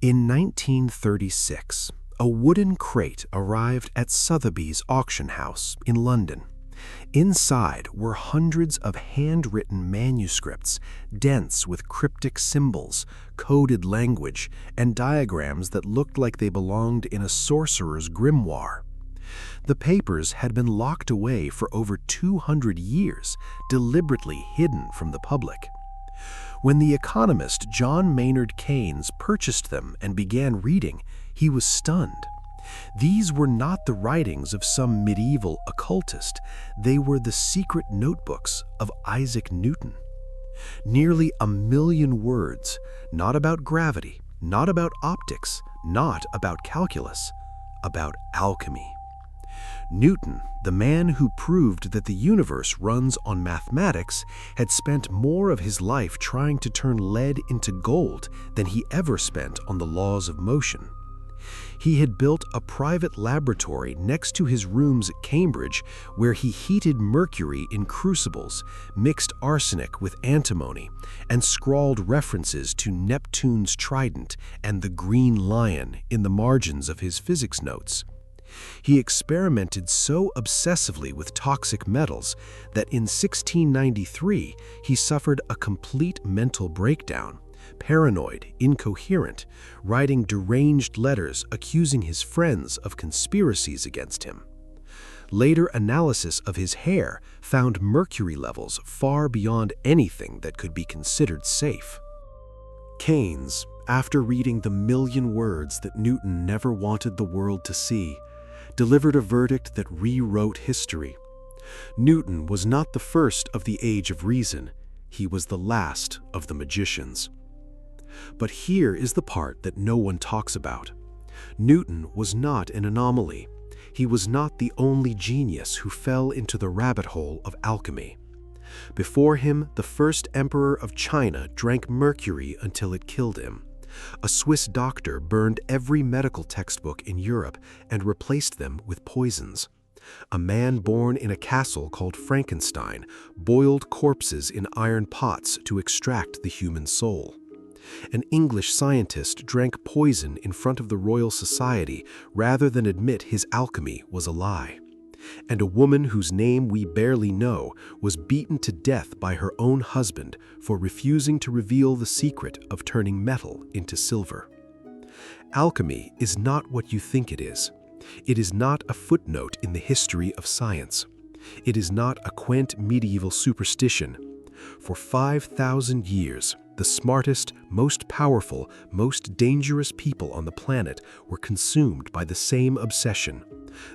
In 1936, a wooden crate arrived at Sotheby's auction house in London. Inside were hundreds of handwritten manuscripts, dense with cryptic symbols, coded language, and diagrams that looked like they belonged in a sorcerer's grimoire. The papers had been locked away for over 200 years, deliberately hidden from the public. When the economist John Maynard Keynes purchased them and began reading, he was stunned. These were not the writings of some medieval occultist. They were the secret notebooks of Isaac Newton. Nearly 1,000,000 words, not about gravity, not about optics, not about calculus, about alchemy. Newton, the man who proved that the universe runs on mathematics, had spent more of his life trying to turn lead into gold than he ever spent on the laws of motion. He had built a private laboratory next to his rooms at Cambridge where he heated mercury in crucibles, mixed arsenic with antimony, and scrawled references to Neptune's trident and the green lion in the margins of his physics notes. He experimented so obsessively with toxic metals that in 1693 he suffered a complete mental breakdown, paranoid, incoherent, writing deranged letters accusing his friends of conspiracies against him. Later analysis of his hair found mercury levels far beyond anything that could be considered safe. Keynes, after reading the 1,000,000 words that Newton never wanted the world to see, delivered a verdict that rewrote history. Newton was not the first of the Age of Reason, he was the last of the magicians. But here is the part that no one talks about. Newton was not an anomaly. He was not the only genius who fell into the rabbit hole of alchemy. Before him, the first emperor of China drank mercury until it killed him. A Swiss doctor burned every medical textbook in Europe and replaced them with poisons. A man born in a castle called Frankenstein boiled corpses in iron pots to extract the human soul. An English scientist drank poison in front of the Royal Society rather than admit his alchemy was a lie. And a woman whose name we barely know was beaten to death by her own husband for refusing to reveal the secret of turning metal into silver. Alchemy is not what you think it is. It is not a footnote in the history of science. It is not a quaint medieval superstition. For 5,000 years, the smartest, most powerful, most dangerous people on the planet were consumed by the same obsession,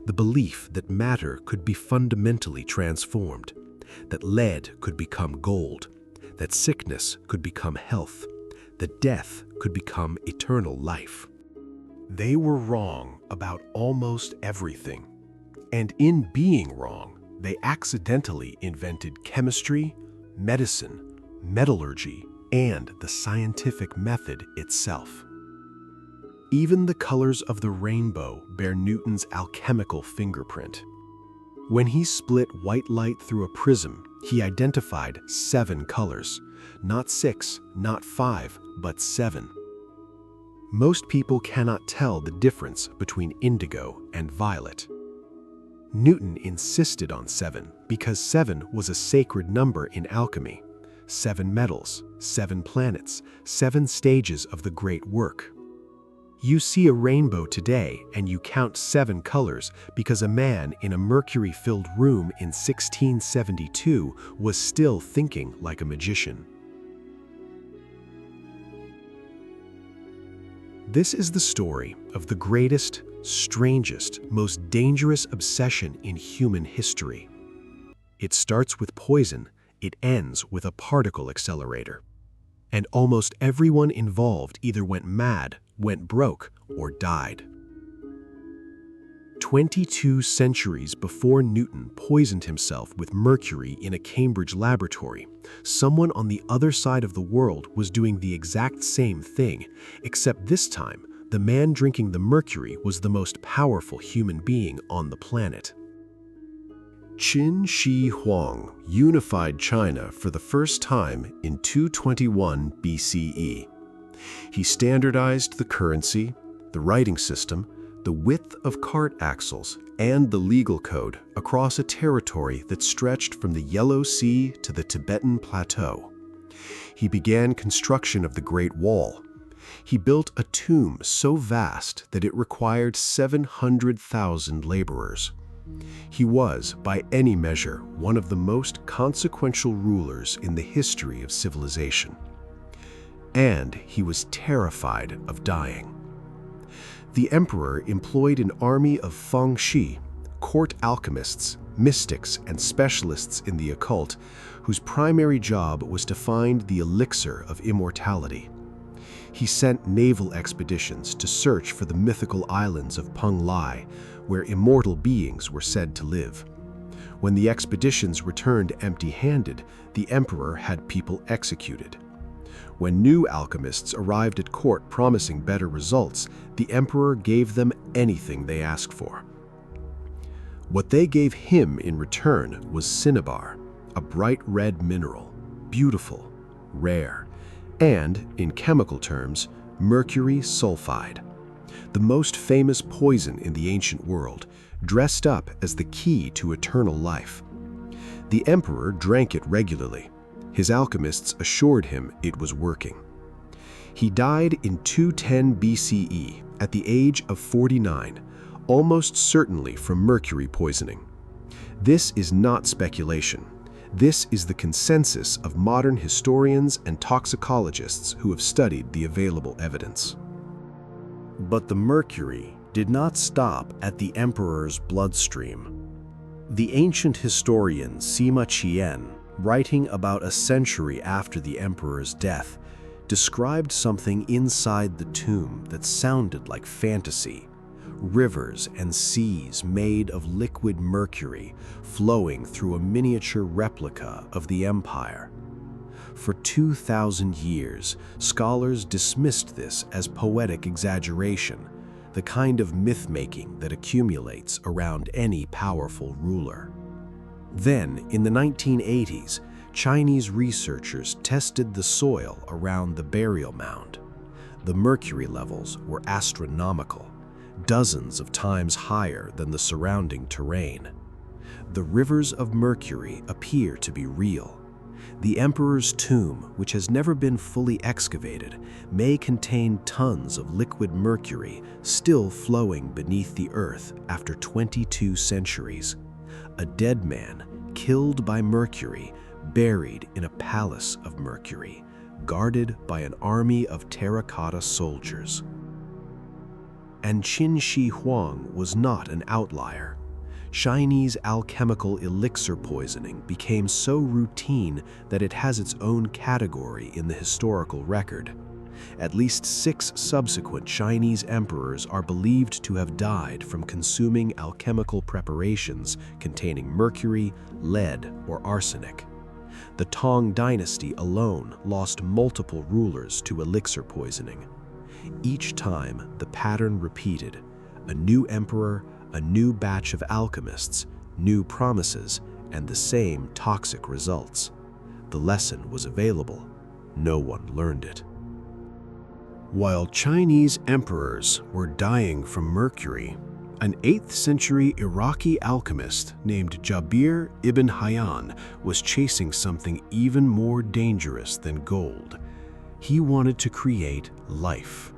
the belief that matter could be fundamentally transformed, that lead could become gold, that sickness could become health, that death could become eternal life. They were wrong about almost everything, and in being wrong, they accidentally invented chemistry, medicine, metallurgy, and the scientific method itself. Even the colors of the rainbow bear Newton's alchemical fingerprint. When he split white light through a prism, he identified 7 colors, not 6, not 5, but 7. Most people cannot tell the difference between indigo and violet. Newton insisted on 7 because 7 was a sacred number in alchemy. 7 metals, 7 planets, 7 stages of the great work. You see a rainbow today and you count 7 colors because a man in a mercury-filled room in 1672 was still thinking like a magician. This is the story of the greatest, strangest, most dangerous obsession in human history. It starts with poison. It ends with a particle accelerator. And almost everyone involved either went mad, went broke, or died. 22 centuries before Newton poisoned himself with mercury in a Cambridge laboratory, someone on the other side of the world was doing the exact same thing, except this time, the man drinking the mercury was the most powerful human being on the planet. Qin Shi Huang unified China for the first time in 221 BCE. He standardized the currency, the writing system, the width of cart axles, and the legal code across a territory that stretched from the Yellow Sea to the Tibetan Plateau. He began construction of the Great Wall. He built a tomb so vast that it required 700,000 laborers. He was, by any measure, one of the most consequential rulers in the history of civilization. And he was terrified of dying. The emperor employed an army of feng-shi, court alchemists, mystics, and specialists in the occult, whose primary job was to find the elixir of immortality. He sent naval expeditions to search for the mythical islands of Penglai, where immortal beings were said to live. When the expeditions returned empty-handed, the emperor had people executed. When new alchemists arrived at court promising better results, the emperor gave them anything they asked for. What they gave him in return was cinnabar, a bright red mineral, beautiful, rare, and, in chemical terms, mercury sulfide, the most famous poison in the ancient world, dressed up as the key to eternal life. The emperor drank it regularly. His alchemists assured him it was working. He died in 210 BCE at the age of 49, almost certainly from mercury poisoning. This is not speculation. This is the consensus of modern historians and toxicologists who have studied the available evidence. But the mercury did not stop at the emperor's bloodstream. The ancient historian Sima Qian, writing about a century after the emperor's death, described something inside the tomb that sounded like fantasy. Rivers and seas made of liquid mercury flowing through a miniature replica of the empire. For 2,000 years, scholars dismissed this as poetic exaggeration, the kind of myth-making that accumulates around any powerful ruler. Then, in the 1980s, Chinese researchers tested the soil around the burial mound. The mercury levels were astronomical, dozens of times higher than the surrounding terrain. The rivers of mercury appear to be real. The emperor's tomb, which has never been fully excavated, may contain tons of liquid mercury still flowing beneath the earth after 22 centuries. A dead man, killed by mercury, buried in a palace of mercury, guarded by an army of terracotta soldiers. And Qin Shi Huang was not an outlier. Chinese alchemical elixir poisoning became so routine that it has its own category in the historical record. At least 6 subsequent Chinese emperors are believed to have died from consuming alchemical preparations containing mercury, lead, or arsenic. The Tang dynasty alone lost multiple rulers to elixir poisoning. Each time, the pattern repeated: a new emperor, a new batch of alchemists, new promises, and the same toxic results. The lesson was available. No one learned it. While Chinese emperors were dying from mercury, an 8th century Iraqi alchemist named Jabir ibn Hayyan was chasing something even more dangerous than gold. He wanted to create life.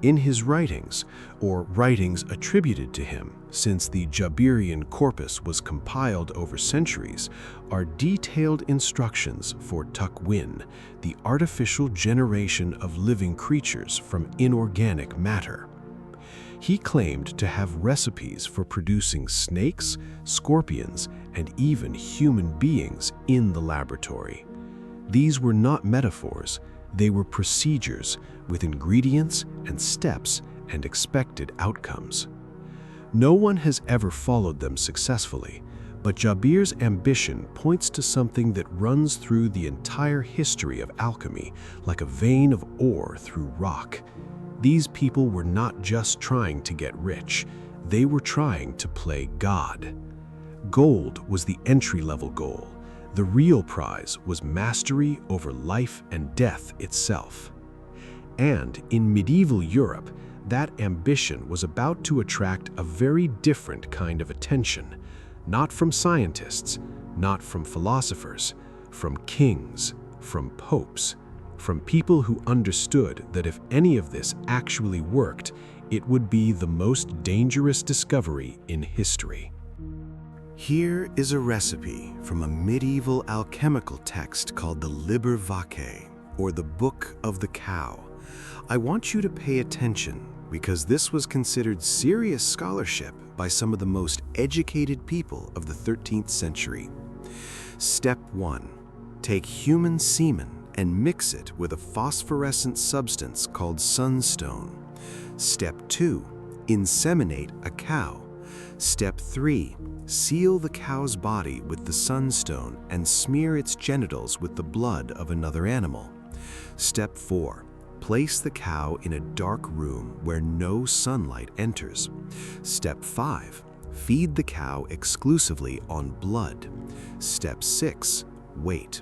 In his writings, or writings attributed to him, since the Jabirian corpus was compiled over centuries, are detailed instructions for takwin, the artificial generation of living creatures from inorganic matter. He claimed to have recipes for producing snakes, scorpions, and even human beings in the laboratory. These were not metaphors. They were procedures with ingredients and steps and expected outcomes. No one has ever followed them successfully, but Jabir's ambition points to something that runs through the entire history of alchemy, like a vein of ore through rock. These people were not just trying to get rich, they were trying to play God. Gold was the entry-level goal. The real prize was mastery over life and death itself. And in medieval Europe, that ambition was about to attract a very different kind of attention, not from scientists, not from philosophers, from kings, from popes, from people who understood that if any of this actually worked, it would be the most dangerous discovery in history. Here is a recipe from a medieval alchemical text called the Liber Vacae, or the Book of the Cow. I want you to pay attention because this was considered serious scholarship by some of the most educated people of the 13th century. Step 1. Take human semen and mix it with a phosphorescent substance called sunstone. Step 2. Inseminate a cow. Step 3. Seal the cow's body with the sunstone and smear its genitals with the blood of another animal. Step 4. Place the cow in a dark room where no sunlight enters. Step 5. Feed the cow exclusively on blood. Step 6. Wait.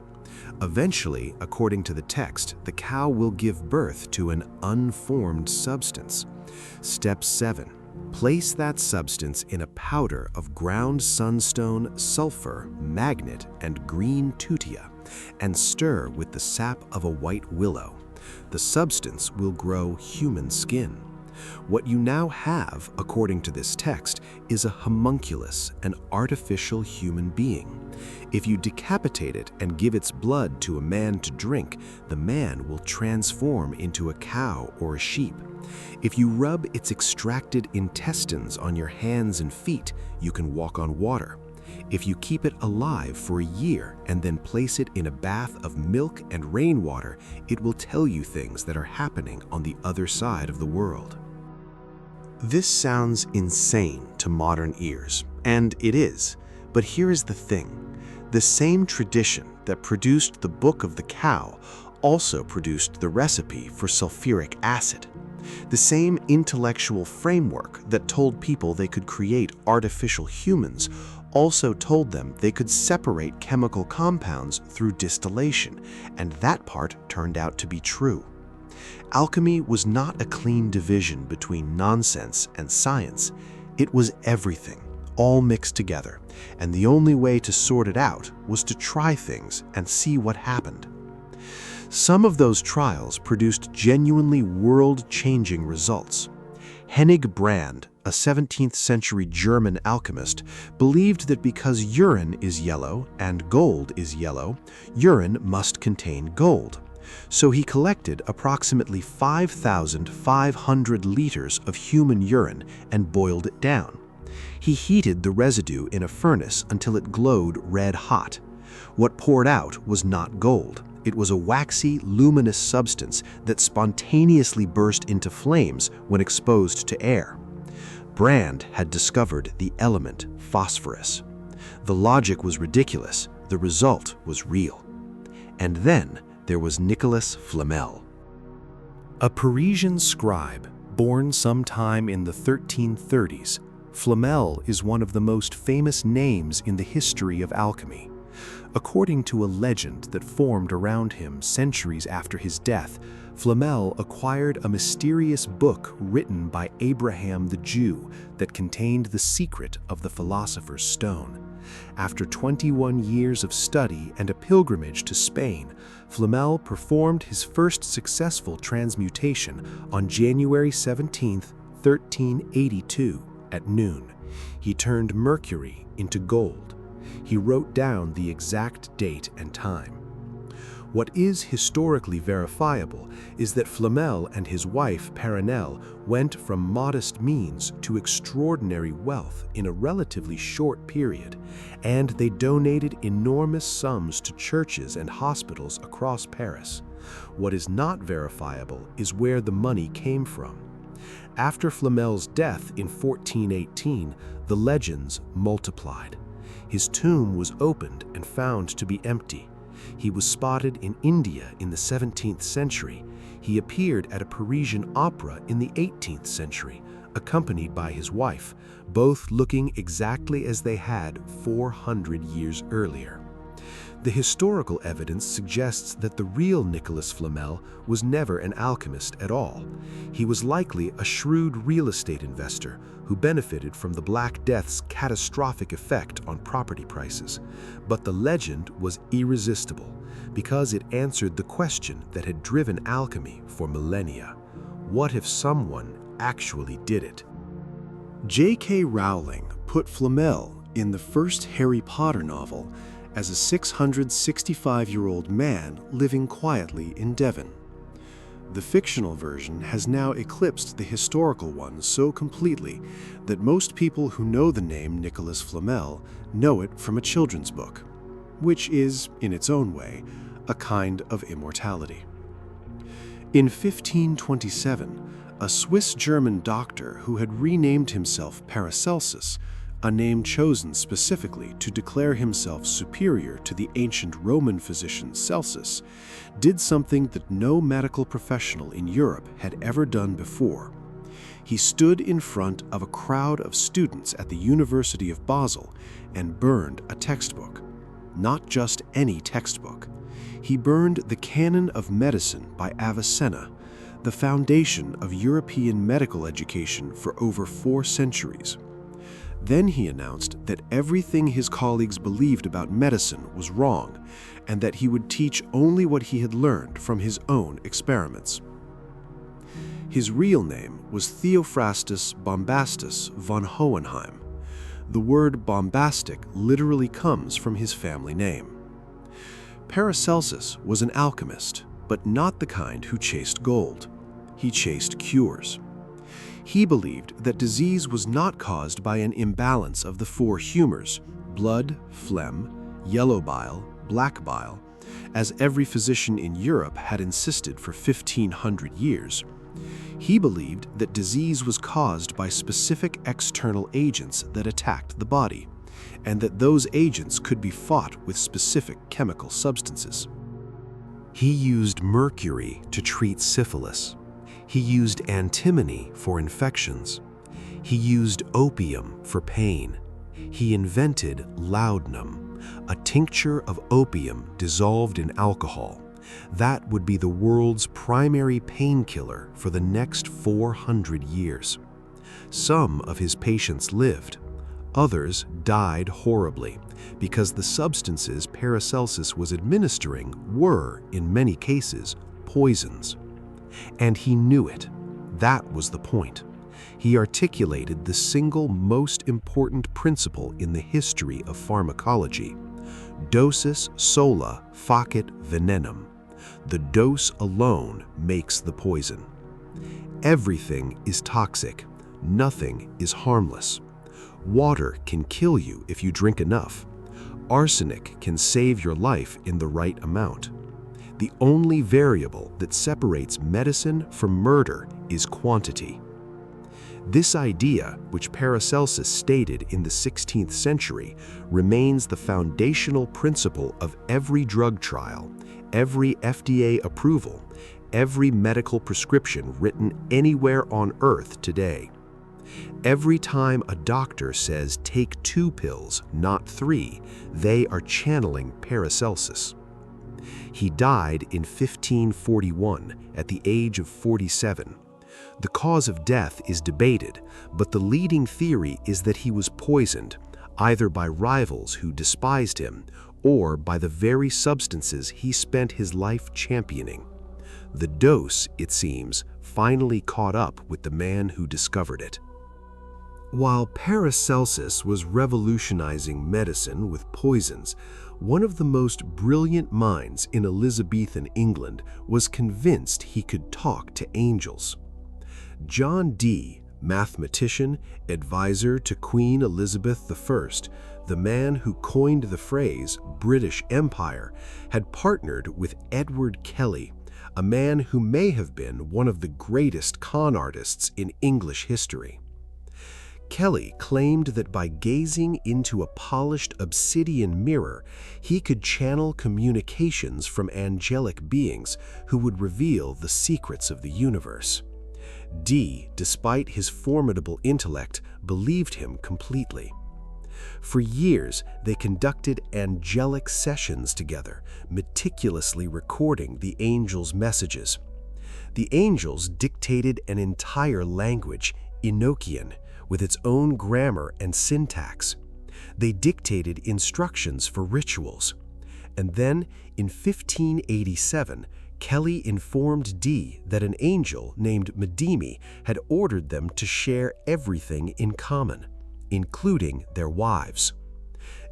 Eventually, according to the text, the cow will give birth to an unformed substance. Step 7. Place that substance in a powder of ground sunstone, sulfur, magnet, and green tutia, and stir with the sap of a white willow. The substance will grow human skin. What you now have, according to this text, is a homunculus, an artificial human being. If you decapitate it and give its blood to a man to drink, the man will transform into a cow or a sheep. If you rub its extracted intestines on your hands and feet, you can walk on water. If you keep it alive for a year and then place it in a bath of milk and rainwater, it will tell you things that are happening on the other side of the world. This sounds insane to modern ears, and it is. But here is the thing. The same tradition that produced the Book of the Cow also produced the recipe for sulfuric acid. The same intellectual framework that told people they could create artificial humans also told them they could separate chemical compounds through distillation, and that part turned out to be true. Alchemy was not a clean division between nonsense and science. It was everything, all mixed together, and the only way to sort it out was to try things and see what happened. Some of those trials produced genuinely world-changing results. Hennig Brand, a 17th century German alchemist, believed that because urine is yellow and gold is yellow, urine must contain gold. So he collected approximately 5,500 liters of human urine and boiled it down. He heated the residue in a furnace until it glowed red hot. What poured out was not gold. It was a waxy, luminous substance that spontaneously burst into flames when exposed to air. Brand had discovered the element phosphorus. The logic was ridiculous. The result was real. And then there was Nicolas Flamel. A Parisian scribe, born sometime in the 1330s, Flamel is one of the most famous names in the history of alchemy. According to a legend that formed around him centuries after his death, Flamel acquired a mysterious book written by Abraham the Jew that contained the secret of the philosopher's stone. After 21 years of study and a pilgrimage to Spain, Flamel performed his first successful transmutation on January 17, 1382, at noon. He turned mercury into gold. He wrote down the exact date and time. What is historically verifiable is that Flamel and his wife Perenelle went from modest means to extraordinary wealth in a relatively short period, and they donated enormous sums to churches and hospitals across Paris. What is not verifiable is where the money came from. After Flamel's death in 1418, the legends multiplied. His tomb was opened and found to be empty. He was spotted in India in the 17th century. He appeared at a Parisian opera in the 18th century, accompanied by his wife, both looking exactly as they had 400 years earlier. The historical evidence suggests that the real Nicholas Flamel was never an alchemist at all. He was likely a shrewd real estate investor who benefited from the Black Death's catastrophic effect on property prices. But the legend was irresistible because it answered the question that had driven alchemy for millennia. What if someone actually did it? J.K. Rowling put Flamel in the first Harry Potter novel as a 665-year-old man living quietly in Devon. The fictional version has now eclipsed the historical one so completely that most people who know the name Nicholas Flamel know it from a children's book, which is, in its own way, a kind of immortality. In 1527, a Swiss-German doctor who had renamed himself Paracelsus, a name chosen specifically to declare himself superior to the ancient Roman physician Celsus, did something that no medical professional in Europe had ever done before. He stood in front of a crowd of students at the University of Basel and burned a textbook. Not just any textbook. He burned the Canon of Medicine by Avicenna, the foundation of European medical education for over 4 centuries. Then he announced that everything his colleagues believed about medicine was wrong, and that he would teach only what he had learned from his own experiments. His real name was Theophrastus Bombastus von Hohenheim. The word bombastic literally comes from his family name. Paracelsus was an alchemist, but not the kind who chased gold. He chased cures. He believed that disease was not caused by an imbalance of the 4 humors, blood, phlegm, yellow bile, black bile, as every physician in Europe had insisted for 1,500 years. He believed that disease was caused by specific external agents that attacked the body, and that those agents could be fought with specific chemical substances. He used mercury to treat syphilis. He used antimony for infections. He used opium for pain. He invented laudanum, a tincture of opium dissolved in alcohol. That would be the world's primary painkiller for the next 400 years. Some of his patients lived. Others died horribly because the substances Paracelsus was administering were, in many cases, poisons. And he knew it. That was the point. He articulated the single most important principle in the history of pharmacology: dosis sola facit venenum. The dose alone makes the poison. Everything is toxic. Nothing is harmless. Water can kill you if you drink enough. Arsenic can save your life in the right amount. The only variable that separates medicine from murder is quantity. This idea, which Paracelsus stated in the 16th century, remains the foundational principle of every drug trial, every FDA approval, every medical prescription written anywhere on Earth today. Every time a doctor says take 2 pills, not 3, they are channeling Paracelsus. He died in 1541 at the age of 47. The cause of death is debated, but the leading theory is that he was poisoned, either by rivals who despised him or by the very substances he spent his life championing. The dose, it seems, finally caught up with the man who discovered it. While Paracelsus was revolutionizing medicine with poisons, one of the most brilliant minds in Elizabethan England was convinced he could talk to angels. John Dee, mathematician, advisor to Queen Elizabeth I, the man who coined the phrase British Empire, had partnered with Edward Kelly, a man who may have been one of the greatest con artists in English history. Kelly claimed that by gazing into a polished obsidian mirror, he could channel communications from angelic beings who would reveal the secrets of the universe. Dee, despite his formidable intellect, believed him completely. For years, they conducted angelic sessions together, meticulously recording the angels' messages. The angels dictated an entire language, Enochian, with its own grammar and syntax. They dictated instructions for rituals. And then, in 1587, Kelly informed Dee that an angel named Medimi had ordered them to share everything in common, including their wives.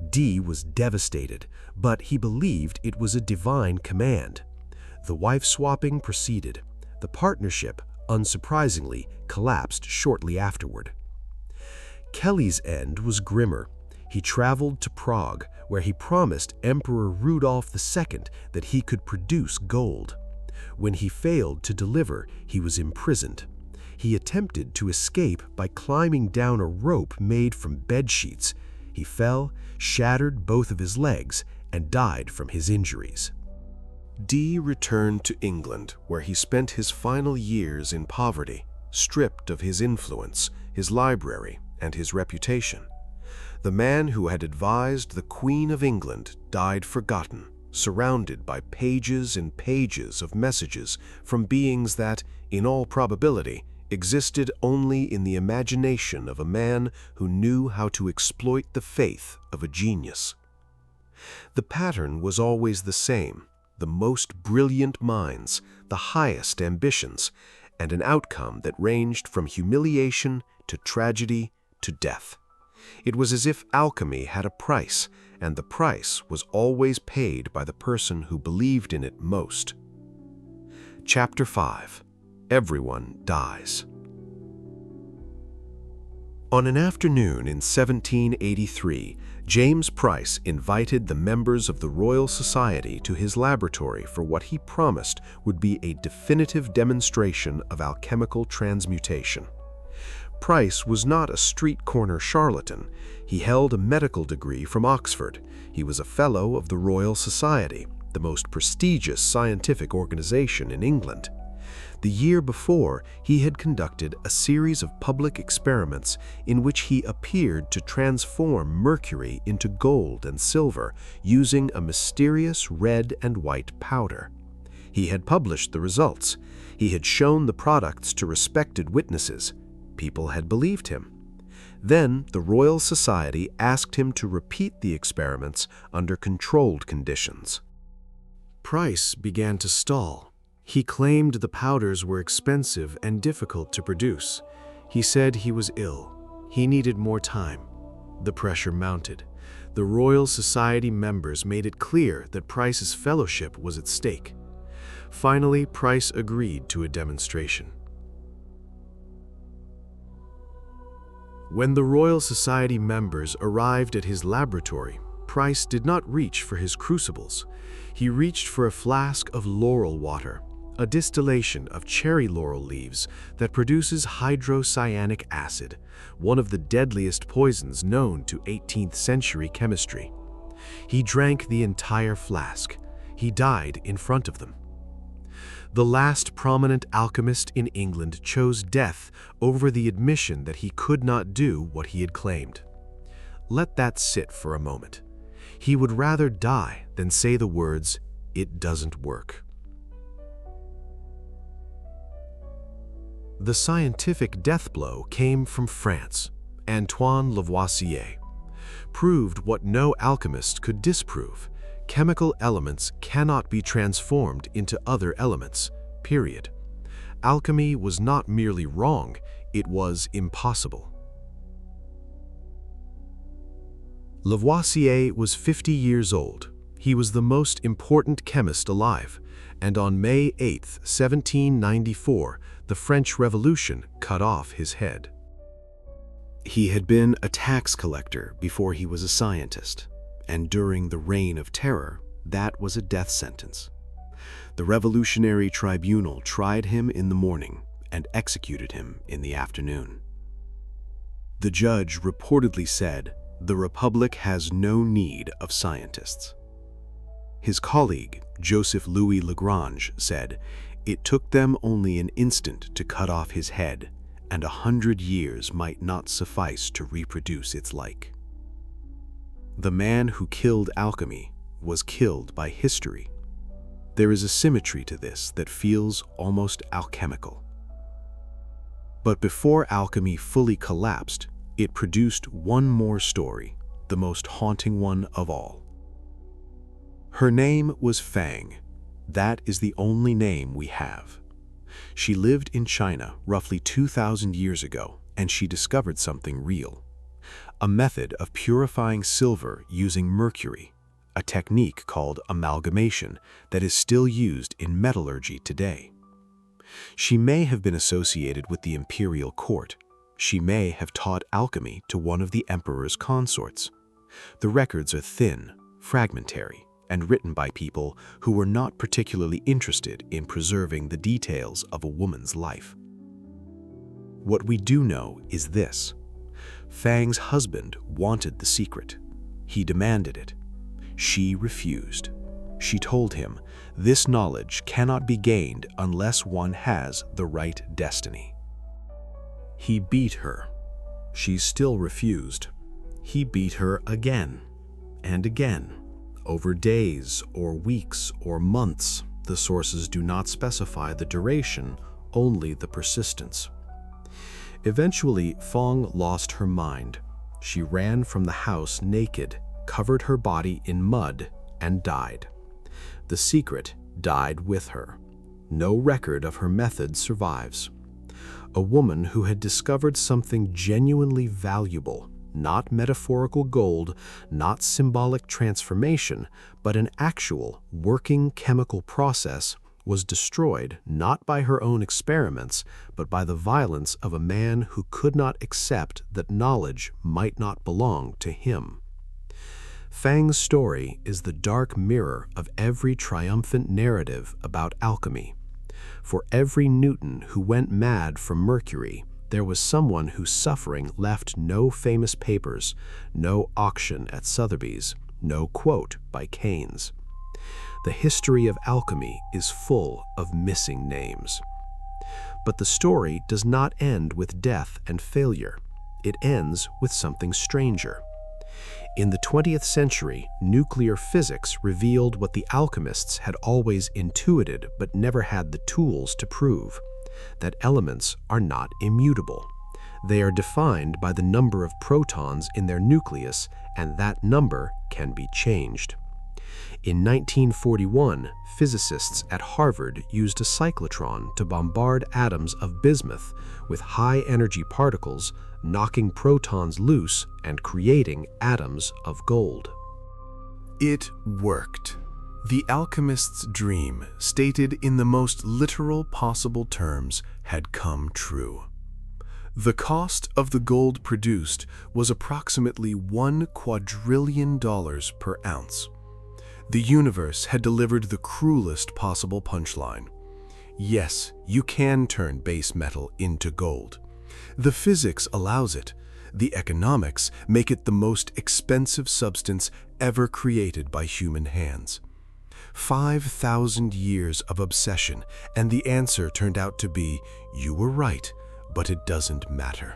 Dee was devastated, but he believed it was a divine command. The wife-swapping proceeded. The partnership, unsurprisingly, collapsed shortly afterward. Kelly's end was grimmer. He traveled to Prague, where he promised Emperor Rudolf II that he could produce gold. When he failed to deliver, he was imprisoned. He attempted to escape by climbing down a rope made from bedsheets. He fell, shattered both of his legs, and died from his injuries. Dee returned to England, where he spent his final years in poverty, stripped of his influence, his library, and his reputation. The man who had advised the Queen of England died forgotten, surrounded by pages and pages of messages from beings that, in all probability, existed only in the imagination of a man who knew how to exploit the faith of a genius. The pattern was always the same: the most brilliant minds, the highest ambitions, and an outcome that ranged from humiliation to tragedy to death. It was as if alchemy had a price, and the price was always paid by the person who believed in it most. Chapter 5. Everyone Dies. On an afternoon in 1783, James Price invited the members of the Royal Society to his laboratory for what he promised would be a definitive demonstration of alchemical transmutation. Price was not a street-corner charlatan. He held a medical degree from Oxford. He was a Fellow of the Royal Society, the most prestigious scientific organization in England. The year before, he had conducted a series of public experiments in which he appeared to transform mercury into gold and silver using a mysterious red and white powder. He had published the results. He had shown the products to respected witnesses. People had believed him. Then the Royal Society asked him to repeat the experiments under controlled conditions. Price began to stall. He claimed the powders were expensive and difficult to produce. He said he was ill. He needed more time. The pressure mounted. The Royal Society members made it clear that Price's fellowship was at stake. Finally, Price agreed to a demonstration. When the Royal Society members arrived at his laboratory, Price did not reach for his crucibles. He reached for a flask of laurel water, a distillation of cherry laurel leaves that produces hydrocyanic acid, one of the deadliest poisons known to 18th century chemistry. He drank the entire flask. He died in front of them. The last prominent alchemist in England chose death over the admission that he could not do what he had claimed. Let that sit for a moment. He would rather die than say the words, "It doesn't work." The scientific death blow came from France. Antoine Lavoisier proved what no alchemist could disprove: chemical elements cannot be transformed into other elements, period. Alchemy was not merely wrong, it was impossible. Lavoisier was 50 years old. He was the most important chemist alive, and on May 8, 1794, the French Revolution cut off his head. He had been a tax collector before he was a scientist, and during the Reign of Terror, that was a death sentence. The Revolutionary Tribunal tried him in the morning and executed him in the afternoon. The judge reportedly said, "The Republic has no need of scientists." His colleague, Joseph Louis Lagrange, said, "It took them only an instant to cut off his head, and 100 years might not suffice to reproduce its like." The man who killed alchemy was killed by history. There is a symmetry to this that feels almost alchemical. But before alchemy fully collapsed, it produced one more story, the most haunting one of all. Her name was Fang. That is the only name we have. She lived in China roughly 2,000 years ago, and she discovered something real. A method of purifying silver using mercury, a technique called amalgamation that is still used in metallurgy today. She may have been associated with the imperial court. She may have taught alchemy to one of the emperor's consorts. The records are thin, fragmentary, and written by people who were not particularly interested in preserving the details of a woman's life. What we do know is this: Fang's husband wanted the secret. He demanded it. She refused. She told him, this knowledge cannot be gained unless one has the right destiny. He beat her. She still refused. He beat her again and again, over days or weeks or months. The sources do not specify the duration, only the persistence. Eventually, Fang lost her mind. She ran from the house naked, covered her body in mud, and died. The secret died with her. No record of her method survives. A woman who had discovered something genuinely valuable, not metaphorical gold, not symbolic transformation, but an actual, working chemical process, was destroyed not by her own experiments, but by the violence of a man who could not accept that knowledge might not belong to him. Fang's story is the dark mirror of every triumphant narrative about alchemy. For every Newton who went mad from Mercury, there was someone whose suffering left no famous papers, no auction at Sotheby's, no quote by Keynes. The history of alchemy is full of missing names. But the story does not end with death and failure. It ends with something stranger. In the 20th century, nuclear physics revealed what the alchemists had always intuited but never had the tools to prove: that elements are not immutable. They are defined by the number of protons in their nucleus, and that number can be changed. In 1941, physicists at Harvard used a cyclotron to bombard atoms of bismuth with high-energy particles, knocking protons loose and creating atoms of gold. It worked. The alchemist's dream, stated in the most literal possible terms, had come true. The cost of the gold produced was approximately $1 quadrillion per ounce. The universe had delivered the cruelest possible punchline. Yes, you can turn base metal into gold. The physics allows it. The economics make it the most expensive substance ever created by human hands. 5,000 years of obsession, and the answer turned out to be, you were right, but it doesn't matter.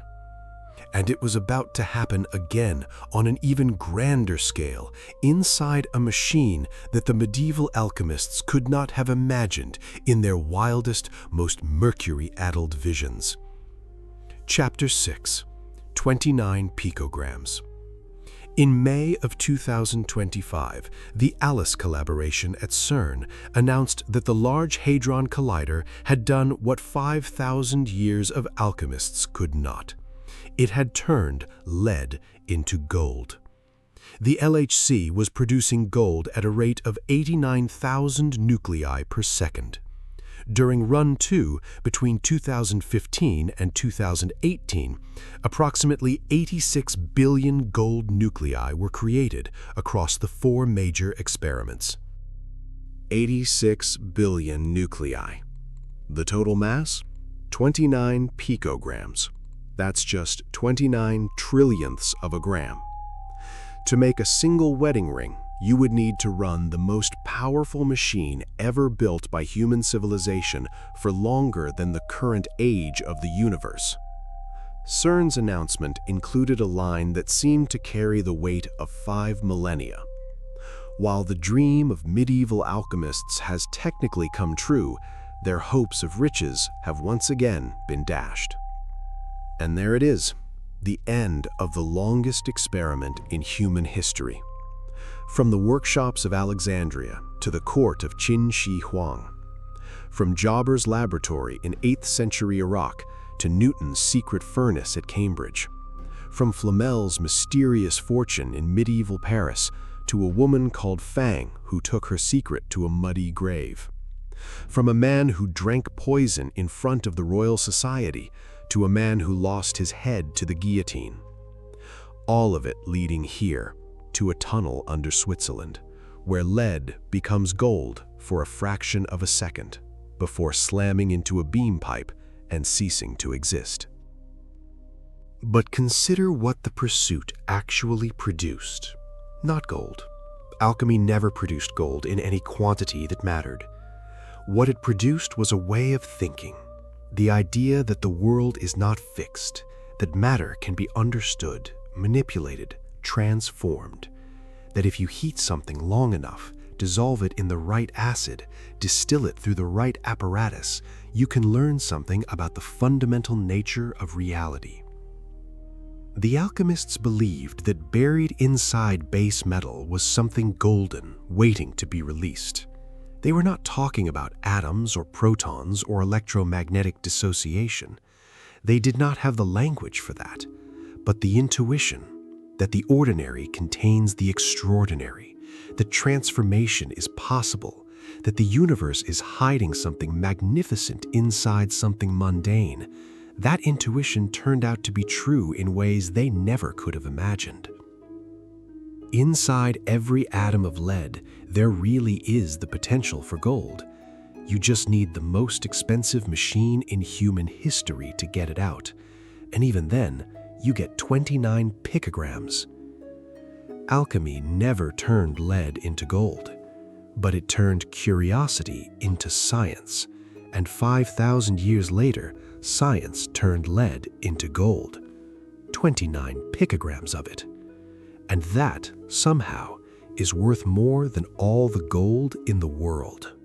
And it was about to happen again on an even grander scale, inside a machine that the medieval alchemists could not have imagined in their wildest, most mercury-addled visions. Chapter 6. 29 picograms. In May of 2025, the ALICE collaboration at CERN announced that the Large Hadron Collider had done what 5,000 years of alchemists could not. It had turned lead into gold. The LHC was producing gold at a rate of 89,000 nuclei per second. During Run 2, between 2015 and 2018, approximately 86 billion gold nuclei were created across the 4 major experiments. 86 billion nuclei. The total mass? 29 picograms. That's just 29 trillionths of a gram. To make a single wedding ring, you would need to run the most powerful machine ever built by human civilization for longer than the current age of the universe. CERN's announcement included a line that seemed to carry the weight of 5 millennia. While the dream of medieval alchemists has technically come true, their hopes of riches have once again been dashed. And there it is, the end of the longest experiment in human history. From the workshops of Alexandria to the court of Qin Shi Huang, from Jobber's laboratory in 8th century Iraq to Newton's secret furnace at Cambridge, from Flamel's mysterious fortune in medieval Paris to a woman called Fang who took her secret to a muddy grave, from a man who drank poison in front of the Royal Society to a man who lost his head to the guillotine. All of it leading here, to a tunnel under Switzerland, where lead becomes gold for a fraction of a second, before slamming into a beam pipe and ceasing to exist. But consider what the pursuit actually produced. Not gold. Alchemy never produced gold in any quantity that mattered. What it produced was a way of thinking, the idea that the world is not fixed, that matter can be understood, manipulated, transformed, that if you heat something long enough, dissolve it in the right acid, distill it through the right apparatus, you can learn something about the fundamental nature of reality. The alchemists believed that buried inside base metal was something golden waiting to be released. They were not talking about atoms or protons or electromagnetic dissociation. They did not have the language for that, but the intuition that the ordinary contains the extraordinary, that transformation is possible, that the universe is hiding something magnificent inside something mundane. That intuition turned out to be true in ways they never could have imagined. Inside every atom of lead, there really is the potential for gold. You just need the most expensive machine in human history to get it out. And even then, you get 29 picograms. Alchemy never turned lead into gold, but it turned curiosity into science, and 5,000 years later, science turned lead into gold. 29 picograms of it. And that, somehow, is worth more than all the gold in the world.